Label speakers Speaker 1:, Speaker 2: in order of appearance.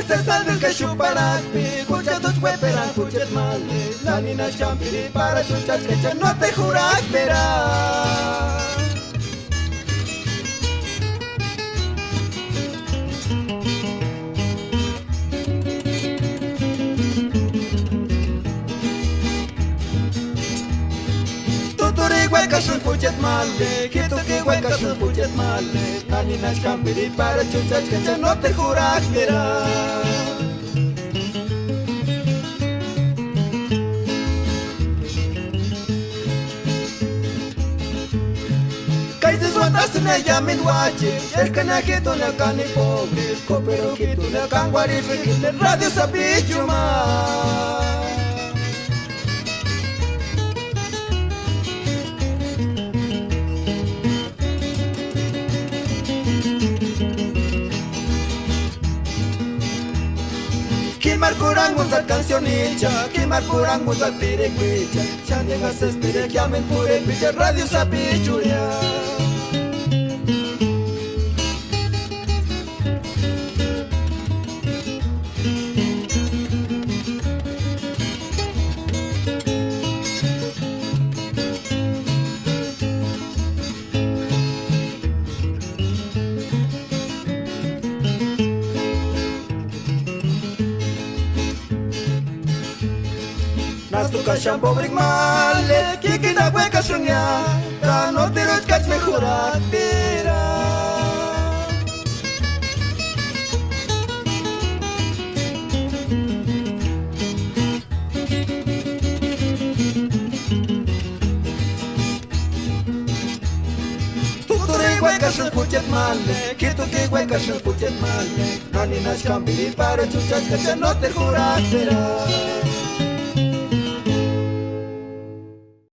Speaker 1: se salen que chuparakpi, kucha tus hueperan, kuchet male, la nina champiri para chuchas que no te juras verás. Hueca sun puchet male, quito que hueca sun puchet male, naninas campiri para chuchas que no te juras verás. Kaises watas na yamin wachi, es que na quito na cani pobre, copero quito na canguari, quito radio sabichuma. Kimar kurang musat canción hincha, Kimar kurang musat pirek picha, Chandegas espire que amen pure picha, radio sapichuria. Tu cacham pobre male, que na hueca soñar, no te los cach mejorar, tira. Tu hueca son puchet male, que tu que hueca son puchet male, naninas campiri para chuchas que no te juras, tira.